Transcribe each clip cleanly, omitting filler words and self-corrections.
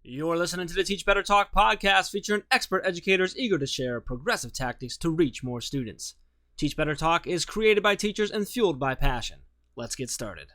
You're listening to the Teach Better Talk podcast featuring expert educators eager to share progressive tactics to reach more students. Teach Better Talk is created by teachers and fueled by passion. Let's get started.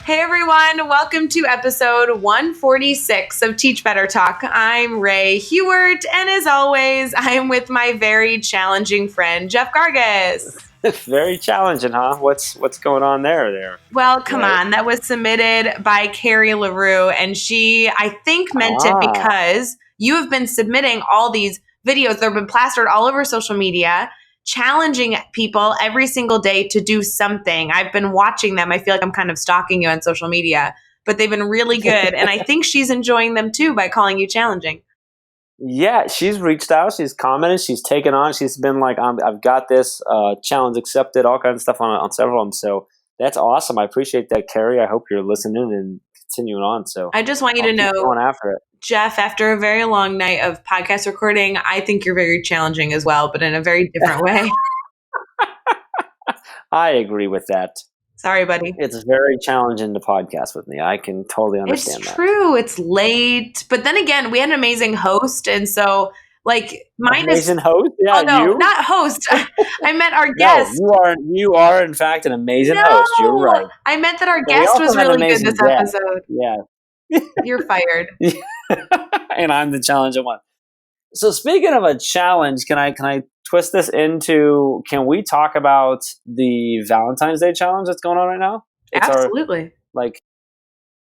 Hey everyone, welcome to episode 146 of Teach Better Talk. I'm Ray Huerta, and as always, I'm with my very challenging friend, Jeff Gargas. Very challenging, huh? What's going on there? Well, come on. That was submitted by Carrie LaRue, and she, I think, meant it because you have been submitting all these videos. They've been plastered all over social media, challenging people every single day to do something. I've been watching them. I feel like I'm kind of stalking you on social media, but they've been really good. And I think she's enjoying them too by calling you challenging. Yeah, she's reached out. She's commented. She's taken on. She's been like, I've got this challenge accepted, all kinds of stuff on several of them. So that's awesome. I appreciate that, Carrie. I hope you're listening and continuing on. So I just want you to know, going after it. Jeff, after a very long night of podcast recording, I think you're very challenging as well, but in a very different way. I agree with that. Sorry, buddy. It's very challenging to podcast with me. I can totally understand that. It's true. It's late. But then again, we had an amazing host. And so, like, mine amazing host? Yeah, oh, no, you? Not host. I meant our guest. No, you are, in fact, an amazing host. You're right. I meant that our guest was really good this episode. Yeah. You're fired. And I'm the challenger one. So speaking of a challenge, can I twist this into, can we talk about the Valentine's Day challenge that's going on right now? It's Absolutely. Our,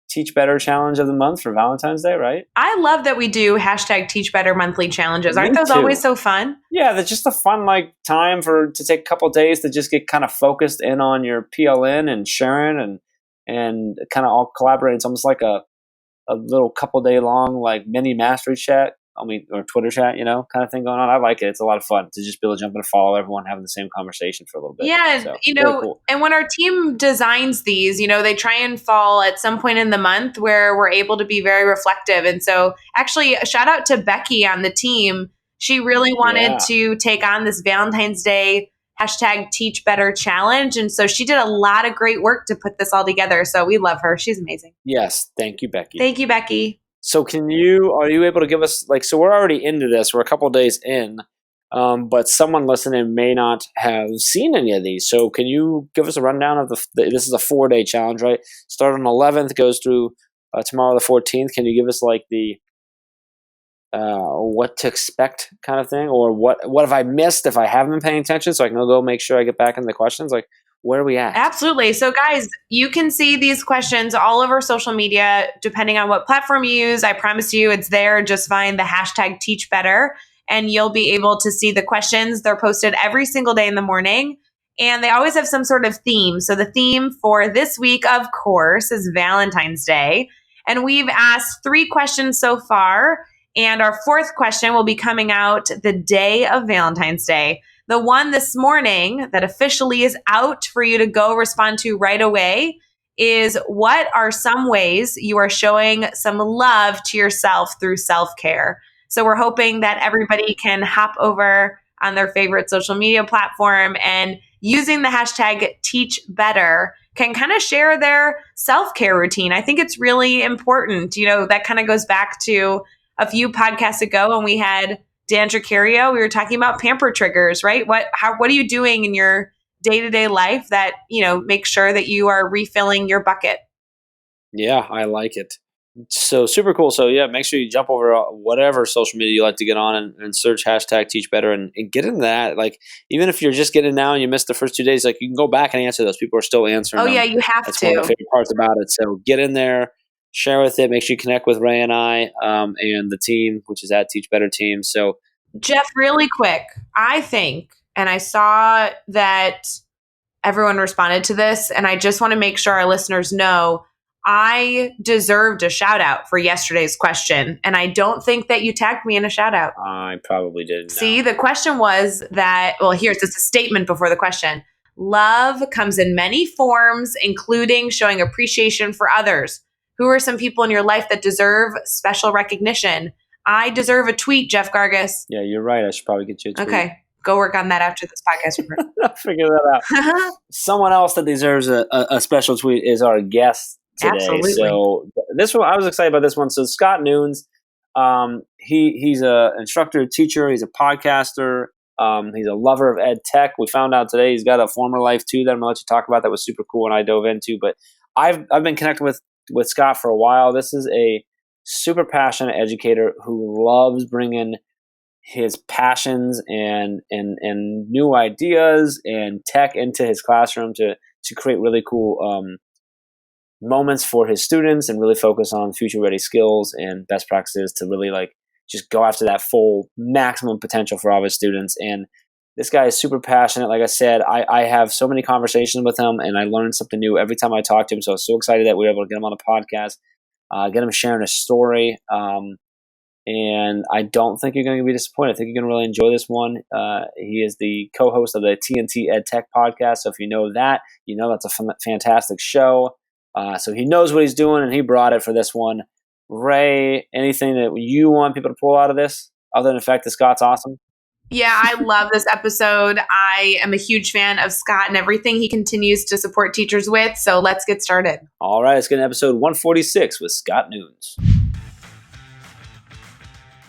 Teach Better challenge of the month for Valentine's Day, right? I love that we do hashtag Teach Better monthly challenges. Aren't those always so fun? Yeah, that's just a fun time to take a couple days to just get kind of focused in on your PLN and sharing and kind of all collaborate. It's almost like a little couple day long mini mastery chat. Or Twitter chat, kind of thing going on. I like it. It's a lot of fun to just be able to jump in and follow everyone having the same conversation for a little bit. Yeah, so, cool. And when our team designs these, they try and fall at some point in the month where we're able to be very reflective. And so actually a shout out to Becky on the team. She really wanted to take on this Valentine's Day hashtag Teach Better challenge. And so she did a lot of great work to put this all together. So we love her. She's amazing. Yes. Thank you, Becky. Thank you, Becky. So are you able to give us, so we're already into this, we're a couple days in, but someone listening may not have seen any of these. So can you give us a rundown of this is a 4-day challenge, right? Start on the 11th, goes through tomorrow the 14th. Can you give us the what to expect kind of thing? Or what have I missed if I haven't been paying attention so I can go make sure I get back into the questions? Where are we at? Absolutely. So guys, you can see these questions all over social media, depending on what platform you use. I promise you it's there. Just find the hashtag Teach Better and you'll be able to see the questions. They're posted every single day in the morning and they always have some sort of theme. So the theme for this week, of course, is Valentine's Day. And we've asked 3 questions so far. And our 4th question will be coming out the day of Valentine's Day. The one this morning that officially is out for you to go respond to right away is, what are some ways you are showing some love to yourself through self-care? So we're hoping that everybody can hop over on their favorite social media platform and using the hashtag Teach Better can kind of share their self-care routine. I think it's really important. That kind of goes back to a few podcasts ago when we had Dan Tricario, we were talking about pamper triggers, right? What are you doing in your day-to-day life that, make sure that you are refilling your bucket? Yeah, I like it. So super cool. So yeah, make sure you jump over whatever social media you like to get on and search hashtag Teach Better and get into that. Even if you're just getting now and you missed the first 2 days, you can go back and answer those. People are still answering them. Yeah, you have That's to. One of the favorite parts about it. So get in there. Share with it. Make sure you connect with Ray and I and the team, which is at Teach Better Team. So, Jeff, really quick, I think, and I saw that everyone responded to this, and I just want to make sure our listeners know I deserved a shout out for yesterday's question, and I don't think that you tagged me in a shout out. I probably didn't. See, the question was that, it's a statement before the question. Love comes in many forms, including showing appreciation for others. Who are some people in your life that deserve special recognition? I deserve a tweet, Jeff Gargas. Yeah, you're right. I should probably get you a tweet. Okay, go work on that after this podcast. I'll figure that out. Someone else that deserves a special tweet is our guest today. Absolutely. So this one, I was excited about this one. So Scott Nunes, he's an instructor, teacher. He's a podcaster. He's a lover of ed tech. We found out today he's got a former life too that I'm gonna let you talk about. That was super cool and I dove into. But I've been connected with Scott for a while. This is a super passionate educator who loves bringing his passions and new ideas and tech into his classroom to create really cool moments for his students and really focus on future ready skills and best practices to really like just go after that full maximum potential for all of his students. And this guy is super passionate. Like I said, I have so many conversations with him and I learn something new every time I talk to him. So I'm so excited that we were able to get him on the podcast, get him sharing a story. And I don't think you're going to be disappointed. I think you're going to really enjoy this one. He is the co-host of the TNT EdTech Podcast. So if you know that, you know that's a fantastic show. So he knows what he's doing, and he brought it for this one. Ray, anything that you want people to pull out of this other than the fact that Scott's awesome? Yeah, I love this episode. I am a huge fan of Scott and everything he continues to support teachers with. So let's get started. All right, let's get to episode 146 with Scott Nunes.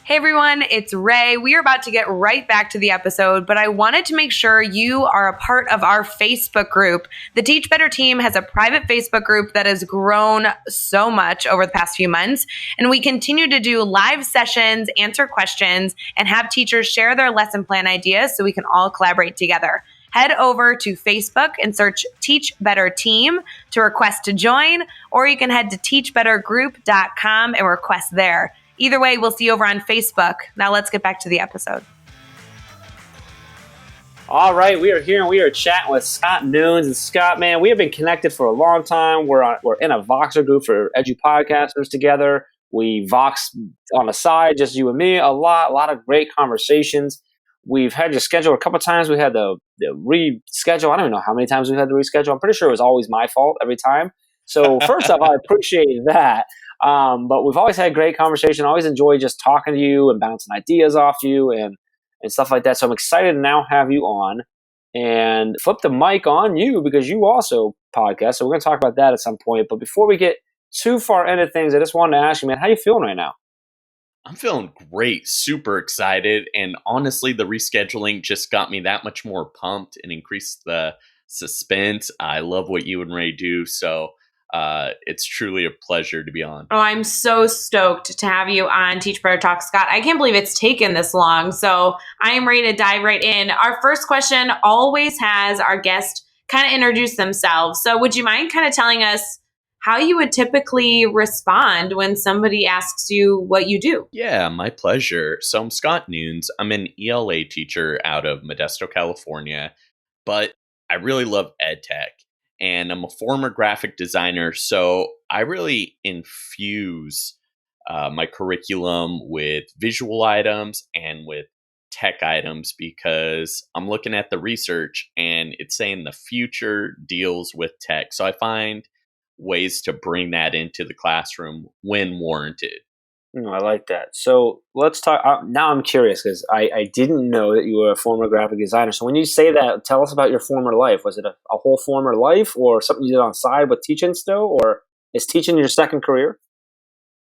Hey everyone, it's Ray. We are about to get right back to the episode, but I wanted to make sure you are a part of our Facebook group. The Teach Better team has a private Facebook group that has grown so much over the past few months, and we continue to do live sessions, answer questions, and have teachers share their lesson plan ideas so we can all collaborate together. Head over to Facebook and search Teach Better Team to request to join, or you can head to teachbettergroup.com and request there. Either way, we'll see you over on Facebook. Now let's get back to the episode. All right, we are here and we are chatting with Scott Nunes. And Scott, man, we have been connected for a long time. We're in a Voxer group for edu podcasters together. We Vox on the side, just you and me, a lot of great conversations. We've had you schedule a couple times. We had the reschedule. I don't even know how many times we've had to reschedule. I'm pretty sure it was always my fault every time. So first off, I appreciate that. But we've always had great conversation. I always enjoy just talking to you and bouncing ideas off you and stuff like that. So I'm excited to now have you on and flip the mic on you because you also podcast. So we're going to talk about that at some point. But before we get too far into things, I just wanted to ask you, man, how you feeling right now? I'm feeling great, super excited. And honestly, the rescheduling just got me that much more pumped and increased the suspense. I love what you and Ray do. So it's truly a pleasure to be on. Oh, I'm so stoked to have you on Teach Better Talk, Scott. I can't believe it's taken this long. So I am ready to dive right in. Our first question always has our guest kind of introduce themselves. So would you mind kind of telling us how you would typically respond when somebody asks you what you do? Yeah, my pleasure. So I'm Scott Nunes. I'm an ELA teacher out of Modesto, California, but I really love ed tech. And I'm a former graphic designer, so I really infuse my curriculum with visual items and with tech items because I'm looking at the research and it's saying the future deals with tech. So I find ways to bring that into the classroom when warranted. I like that. So let's talk. Now I'm curious because I didn't know that you were a former graphic designer. So when you say that, tell us about your former life. Was it a whole former life or something you did on the side with teaching still? Or is teaching your second career?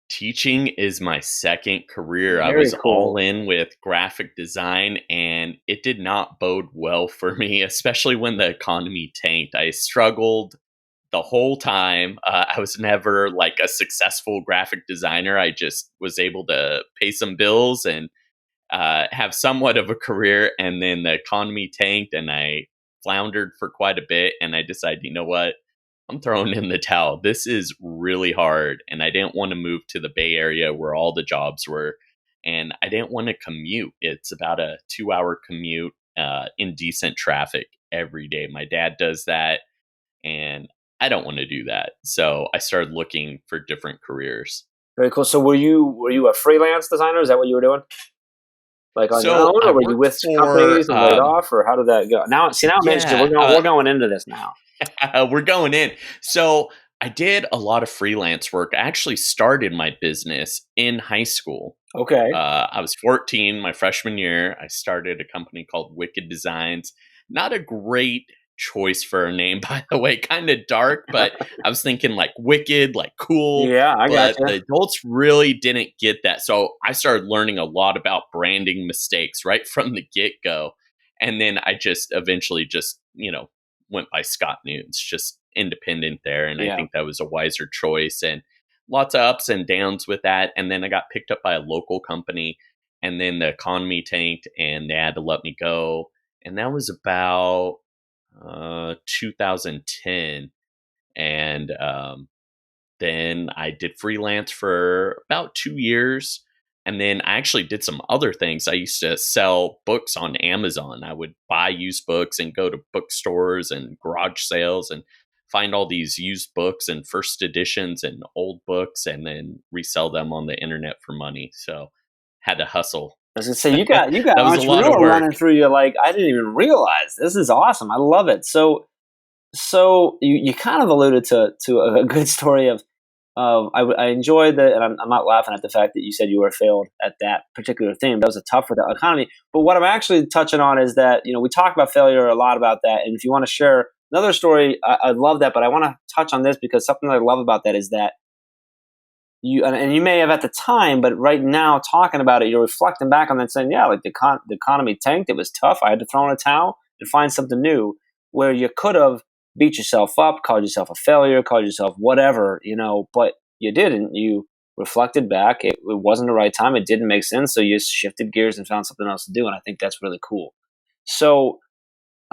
Teaching is my second career. Very I was cool. all in with graphic design and it did not bode well for me, especially when the economy tanked. I struggled the whole time. I was never like a successful graphic designer. I just was able to pay some bills and have somewhat of a career. And then the economy tanked and I floundered for quite a bit. And I decided, you know what? I'm throwing in the towel. This is really hard. And I didn't want to move to the Bay Area where all the jobs were. And I didn't want to commute. It's about a 2-hour commute in decent traffic every day. My dad does that. And I don't want to do that. So I started looking for different careers. Very cool. So were you a freelance designer? Is that what you were doing? Like on your own, or were you with companies and laid off, or how did that go? Now I'm interested. We're going into this now. We're going in. So I did a lot of freelance work. I actually started my business in high school. Okay. I was 14, my freshman year. I started a company called Wicked Designs. Not a great choice for a name, by the way, kind of dark, but I was thinking like wicked, like cool. Yeah, I got But you. the adults really didn't get that. So I started learning a lot about branding mistakes right from the get go. And then I just eventually just, went by Scott Nunes, just independent there. And I Yeah. think that was a wiser choice. And lots of ups and downs with that. And then I got picked up by a local company, and then the economy tanked and they had to let me go. And that was about 2010. And then I did freelance for about 2 years. And then I actually did some other things. I used to sell books on Amazon. I would buy used books and go to bookstores and garage sales and find all these used books and first editions and old books and then resell them on the internet for money. So had to hustle. I was gonna say you got That was a lot of entrepreneur work. running through you like I didn't even realize. This is awesome. I love it. So you kind of alluded to a good story of I enjoyed the, and I'm not laughing at the fact that you said you were failed at that particular thing. That was a tough for the economy. But what I'm actually touching on is that, we talk about failure a lot about that. And if you want to share another story, I love that. But I want to touch on this because something that I love about that is that and you may have at the time, but right now talking about it, you're reflecting back on that saying, yeah, like the economy tanked. It was tough. I had to throw in a towel and find something new where you could have beat yourself up, called yourself a failure, called yourself whatever, but you didn't. You reflected back. It wasn't the right time. It didn't make sense. So you shifted gears and found something else to do. And I think that's really cool. So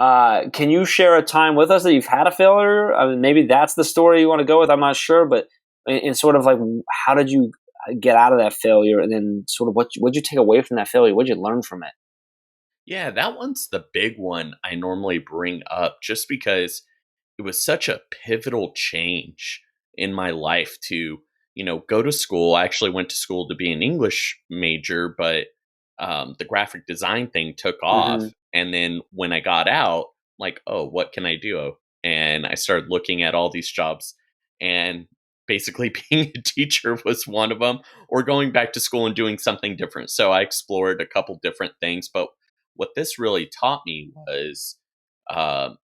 can you share a time with us that you've had a failure? I mean, maybe that's the story you want to go with. I'm not sure, but in sort of like, how did you get out of that failure? And then sort of what'd you take away from that failure? What'd you learn from it? Yeah, that one's the big one I normally bring up just because it was such a pivotal change in my life to, go to school. I actually went to school to be an English major, but the graphic design thing took Mm-hmm. off. And then when I got out, like, oh, what can I do? And I started looking at all these jobs, and basically being a teacher was one of them, or going back to school and doing something different. So I explored a couple different things. But what this really taught me was, um,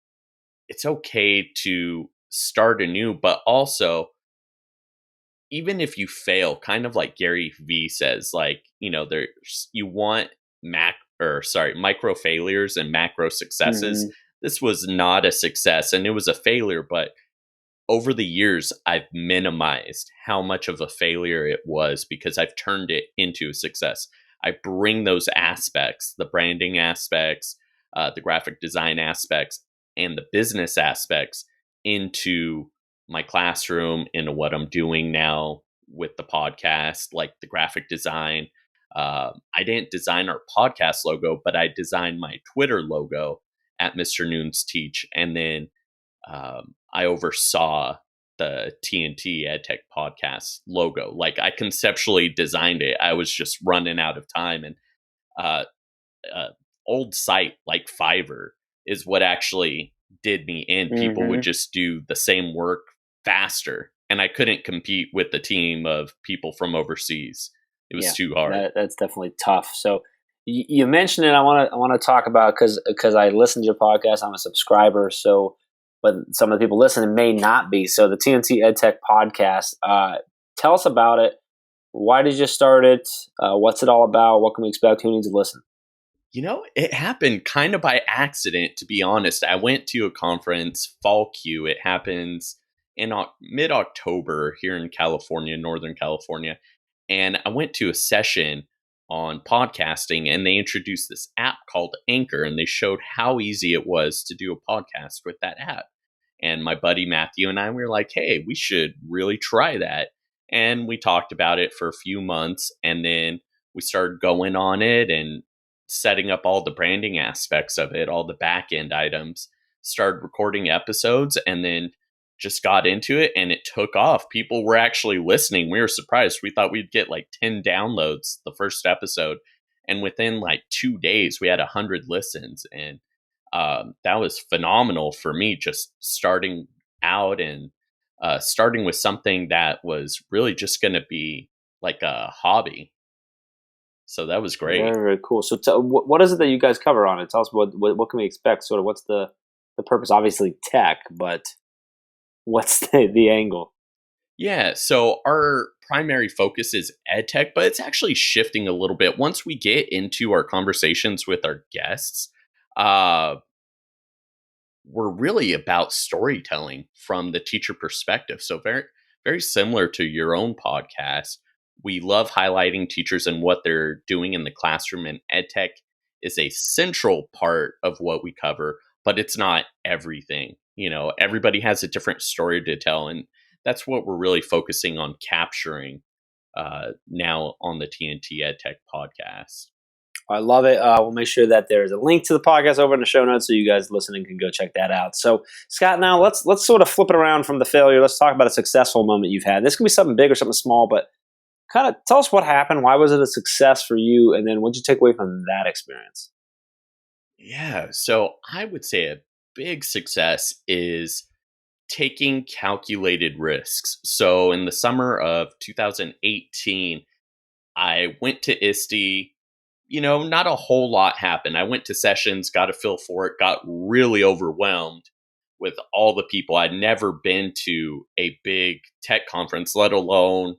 it's okay to start anew, but also even if you fail, kind of like Gary V says, like, there's you want micro failures and macro successes. Mm-hmm. This was not a success and it was a failure, but over the years I've minimized how much of a failure it was because I've turned it into a success. I bring those aspects, the branding aspects, the graphic design aspects, and the business aspects into my classroom, into what I'm doing now with the podcast, like the graphic design. I didn't design our podcast logo, but I designed my Twitter logo at Mr. Nunes Teach. And then I oversaw the TNT EdTech Podcast logo. Like I conceptually designed it. I was just running out of time. And uh, old site like Fiverr is what actually did me in. People Mm-hmm. would just do the same work faster, and I couldn't compete with the team of people from overseas. It was too hard. That's definitely tough. So you mentioned it. I want to talk about because I listen to your podcast. I'm a subscriber. So, but some of the people listening may not be. So the TNT EdTech Podcast. Tell us about it. Why did you start it? What's it all about? What can we expect? Who needs to listen? It happened kind of by accident, to be honest. I went to a conference, Fall Q. It happens in mid October here in California, Northern California. And I went to a session on podcasting, and they introduced this app called Anchor, and they showed how easy it was to do a podcast with that app. And my buddy Matthew and I, we were like, hey, we should really try that. And we talked about it for a few months, and then we started going on it and setting up all the branding aspects of it, all the back end items, started recording episodes, and then just got into it, and it took off. People were actually listening. We were surprised. We thought we'd get like 10 downloads the first episode, and within like 2 days we had 100 listens. And that was phenomenal for me, just starting out and starting with something that was really just going to be like a hobby. So that was great. Very, very cool. So what is it that you guys cover on it? Tell us what can we expect? Sort of what's the purpose? Obviously tech, but what's the angle? Yeah, so our primary focus is EdTech, but it's actually shifting a little bit. Once we get into our conversations with our guests, we're really about storytelling from the teacher perspective. So very, very similar to your own podcast. We love highlighting teachers and what they're doing in the classroom, and EdTech is a central part of what we cover, but it's not everything. Everybody has a different story to tell, and that's what we're really focusing on capturing now on the TNT EdTech podcast. I love it. We'll make sure that there's a link to the podcast over in the show notes so you guys listening can go check that out. So, Scott, now let's sort of flip it around from the failure. Let's talk about a successful moment you've had. This can be something big or something small, but kind of tell us what happened. Why was it a success for you? And then what did you take away from that experience? Yeah, so I would say a big success is taking calculated risks. So in the summer of 2018, I went to ISTE. Not a whole lot happened. I went to sessions, got a feel for it, got really overwhelmed with all the people. I'd never been to a big tech conference, let alone,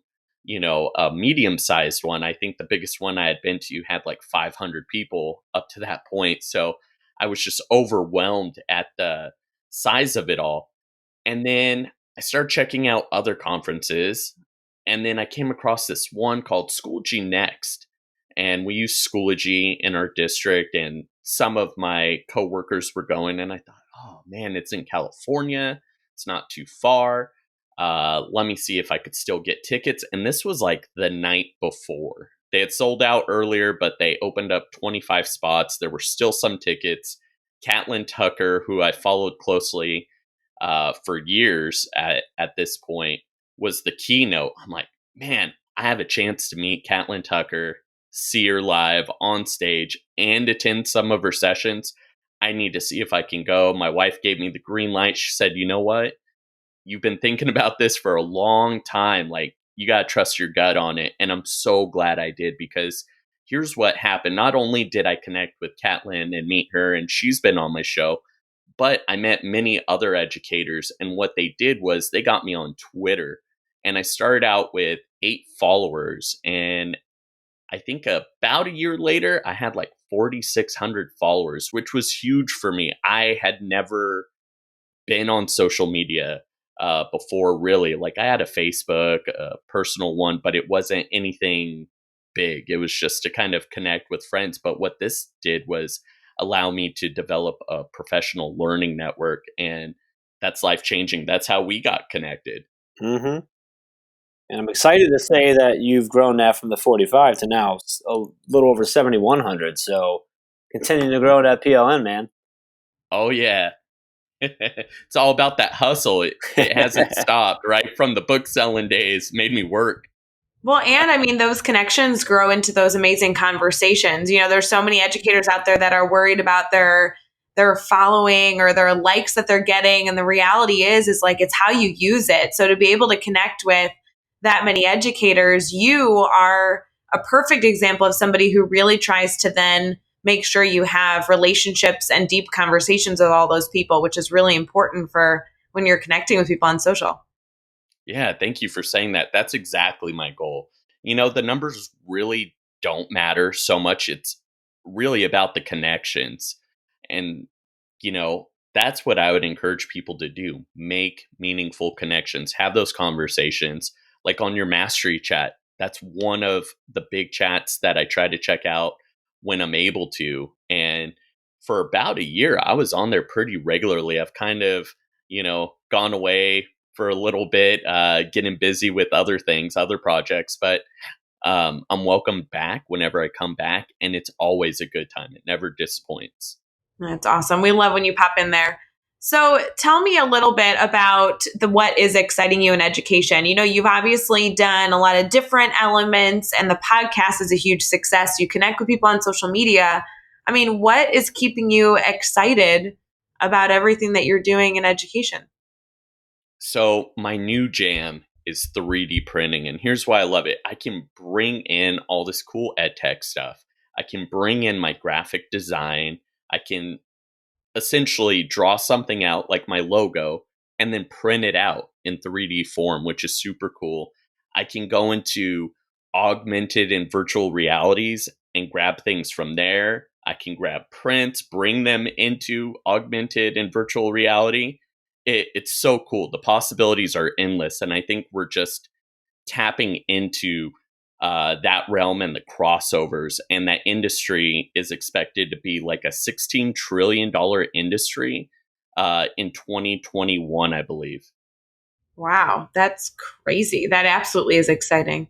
a medium-sized one. I think the biggest one I had been to had like 500 people up to that point. So I was just overwhelmed at the size of it all. And then I started checking out other conferences. And then I came across this one called Schoology Next. And we use Schoology in our district, and some of my coworkers were going, and I thought, oh man, it's in California. It's not too far. Let me see if I could still get tickets. And this was like the night before. They had sold out earlier, but they opened up 25 spots. There were still some tickets. Caitlin Tucker, who I followed closely for years at this point, was the keynote. I'm like, man, I have a chance to meet Caitlin Tucker, see her live on stage, and attend some of her sessions. I need to see if I can go. My wife gave me the green light. She said, you know what? You've been thinking about this for a long time. Like, you got to trust your gut on it. And I'm so glad I did, because here's what happened. Not only did I connect with Caitlin and meet her, and she's been on my show, but I met many other educators. And what they did was they got me on Twitter. And I started out with 8 followers, and I think about a year later, I had like 4,600 followers, which was huge for me. I had never been on social media before, really. Like, I had a Facebook, a personal one, but it wasn't anything big. It was just to kind of connect with friends. But what this did was allow me to develop a professional learning network, and that's life-changing. That's how we got connected. Mm-hmm. And I'm excited to say that you've grown that from the 45 to now a little over 7,100. So continuing to grow that PLN, man. Oh, yeah. It's all about that hustle. It hasn't stopped, right? From the book selling days, made me work. Well, and I mean, those connections grow into those amazing conversations. There's so many educators out there that are worried about their following or their likes that they're getting. And the reality is like, it's how you use it. So to be able to connect with that many educators, you are a perfect example of somebody who really tries to then make sure you have relationships and deep conversations with all those people, which is really important for when you're connecting with people on social. Yeah, thank you for saying that. That's exactly my goal. The numbers really don't matter so much. It's really about the connections. And, that's what I would encourage people to do. Make meaningful connections. Have those conversations. Like on your mastery chat, that's one of the big chats that I try to check out when I'm able to. And for about a year, I was on there pretty regularly. I've kind of, gone away for a little bit, getting busy with other things, other projects, but I'm welcome back whenever I come back. And it's always a good time. It never disappoints. That's awesome. We love when you pop in there. So tell me a little bit about what is exciting you in education. You've obviously done a lot of different elements, and the podcast is a huge success. You connect with people on social media. I mean, what is keeping you excited about everything that you're doing in education? So my new jam is 3D printing. And here's why I love it. I can bring in all this cool ed tech stuff. I can bring in my graphic design. I can essentially draw something out like my logo and then print it out in 3D form, which is super cool. I can go into augmented and virtual realities and grab things from there. I can grab prints, bring them into augmented and virtual reality. It's so cool. The possibilities are endless. And I think we're just tapping into that realm and the crossovers. And that industry is expected to be like a $16 trillion industry in 2021, I believe. Wow, that's crazy. That absolutely is exciting.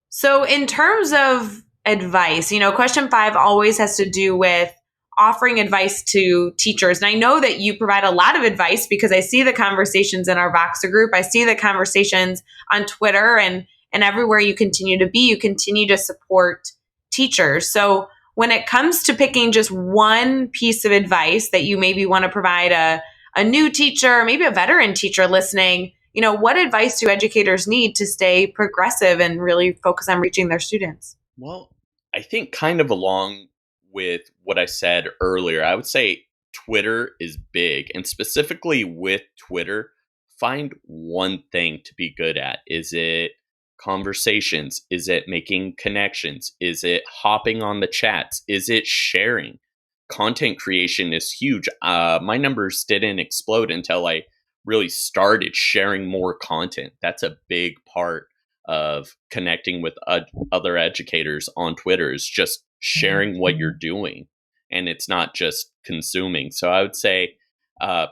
So in terms of advice, question 5 always has to do with offering advice to teachers. And I know that you provide a lot of advice because I see the conversations in our Voxer group. I see the conversations on Twitter and everywhere you continue to be, you continue to support teachers. So when it comes to picking just one piece of advice that you maybe want to provide a new teacher, maybe a veteran teacher listening, what advice do educators need to stay progressive and really focus on reaching their students? Well, I think kind of along with what I said earlier, I would say Twitter is big. And specifically with Twitter, find one thing to be good at. Is it conversations? Is it making connections? Is it hopping on the chats? Is it sharing? Content creation is huge. My numbers didn't explode until I really started sharing more content. That's a big part of connecting with other educators on Twitter, is just sharing what you're doing. And it's not just consuming. So I would say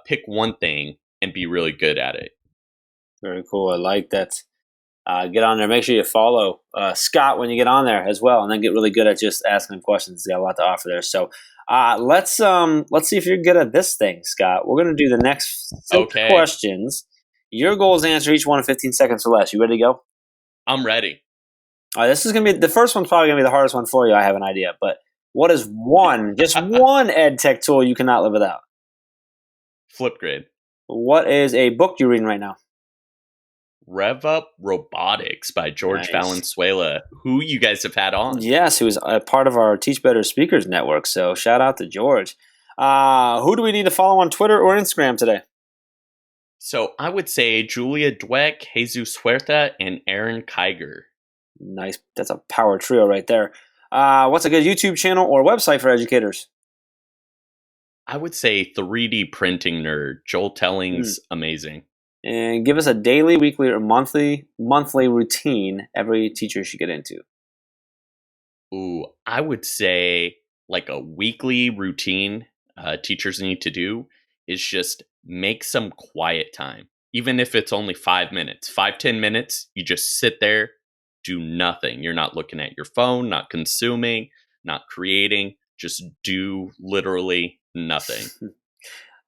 pick one thing and be really good at it. Very cool. I like that. Get on there. Make sure you follow Scott when you get on there as well, and then get really good at just asking questions. He's got a lot to offer there. So let's see if you're good at this thing, Scott. We're going to do the next 6 questions. Your goal is to answer each one in 15 seconds or less. You ready to go? I'm ready. All right, this is going to be the first one's probably going to be the hardest one for you. I have an idea, but what is just one ed tech tool you cannot live without? Flipgrid. What is a book you're reading right now? Rev Up Robotics by Jorge Valenzuela, who you guys have had on. Yes, who is a part of our Teach Better Speakers Network. So shout out to George. Who do we need to follow on Twitter or Instagram today? So I would say Julia Dweck, Jesus Huerta, and Erin Kiger. Nice. That's a power trio right there. What's a good YouTube channel or website for educators? I would say 3D Printing Nerd. Joel Telling's amazing. And give us a daily, weekly, or monthly routine every teacher should get into. Ooh, I would say like a weekly routine teachers need to do is just make some quiet time. Even if it's only 5 minutes, 5-10 minutes, you just sit there, do nothing. You're not looking at your phone, not consuming, not creating, just do literally nothing.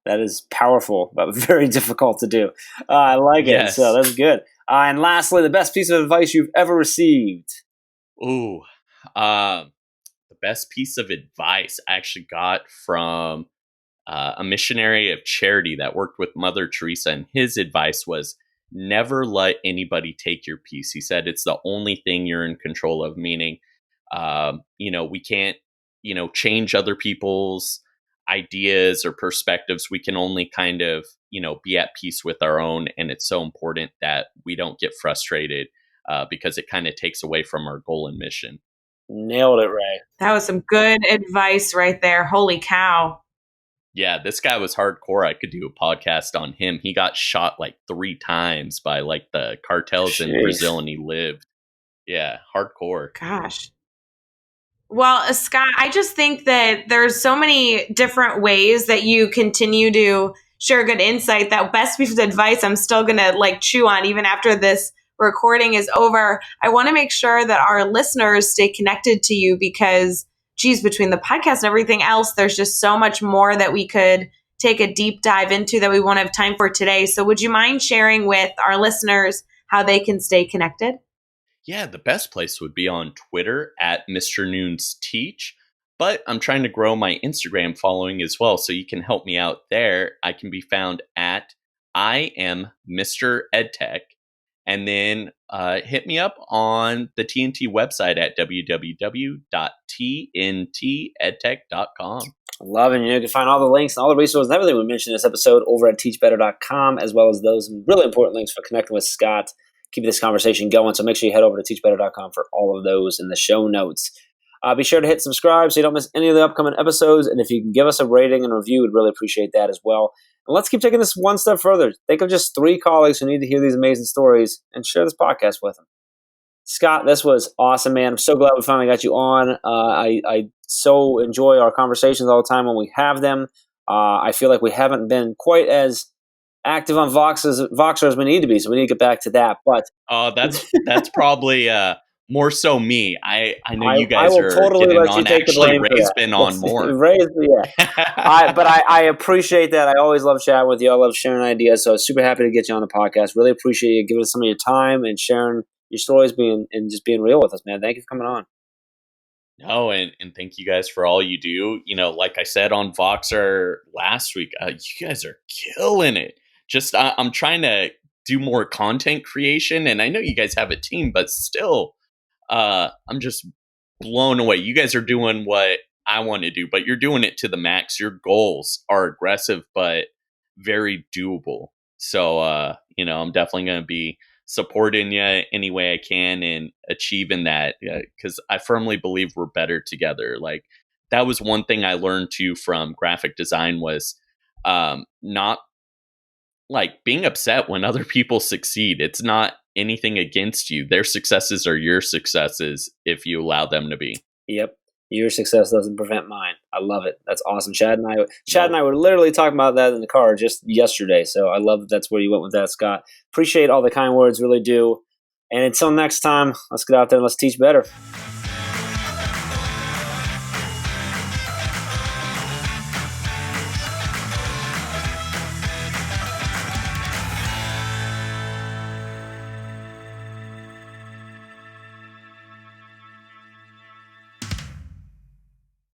That is powerful, but very difficult to do. I like it. So that's good. And lastly, the best piece of advice you've ever received. Ooh, the best piece of advice I actually got from a missionary of charity that worked with Mother Teresa. And his advice was never let anybody take your peace. He said it's the only thing you're in control of, meaning, we can't, change other people's ideas or perspectives. We can only kind of, be at peace with our own. And it's so important that we don't get frustrated because it kind of takes away from our goal and mission. Nailed it, Ray. That was some good advice right there. Holy cow. Yeah, this guy was hardcore. I could do a podcast on him. He got shot like 3 times by like the cartels in Brazil, and he lived. Yeah, hardcore. Gosh. Well, Scott, I just think that there's so many different ways that you continue to share good insight. That best piece of advice I'm still going to chew on even after this recording is over. I want to make sure that our listeners stay connected to you because, between the podcast and everything else, there's just so much more that we could take a deep dive into that we won't have time for today. So would you mind sharing with our listeners how they can stay connected? Yeah, the best place would be on Twitter at Mr. Nunes Teach, but I'm trying to grow my Instagram following as well, so you can help me out there. I can be found at I am Mr. EdTech, And then hit me up on the TNT website at www.tntedtech.com. Loving you. You can find all the links and all the resources and everything we mentioned in this episode over at teachbetter.com, as well as those really important links for connecting with Scott, keeping this conversation going. So make sure you head over to teachbetter.com for all of those in the show notes. Be sure to hit subscribe so you don't miss any of the upcoming episodes. And if you can give us a rating and review, we'd really appreciate that as well. And let's keep taking this one step further. Think of just 3 colleagues who need to hear these amazing stories and share this podcast with them. Scott, this was awesome, man. I'm so glad we finally got you on. I so enjoy our conversations all the time when we have them. I feel like we haven't been quite as active on Voxer as we need to be, so we need to get back to that. But that's probably more so me. I know you guys are totally getting let on. you take Actually, the blame Ray's been on more. But I appreciate that. I always love chatting with you. I love sharing ideas. So I was super happy to get you on the podcast. Really appreciate you giving us some of your time and sharing your stories and just being real with us, man. Thank you for coming on. No, and thank you guys for all you do. You know, like I said on Voxer last week, you guys are killing it. Just I'm trying to do more content creation, and I know you guys have a team, but still, I'm just blown away. You guys are doing what I want to do, but you're doing it to the max. Your goals are aggressive, but very doable. So, I'm definitely going to be supporting you any way I can and achieving that, because I firmly believe we're better together. Like, that was one thing I learned too from graphic design was not like being upset when other people succeed. It's not anything against you. Their successes are your successes if you allow them to be. Yep. Your success doesn't prevent mine. I love it. That's awesome. Chad and I were literally talking about that in the car just yesterday. So I love that that's where you went with that, Scott. Appreciate all the kind words, really do. And until next time, let's get out there and let's teach better.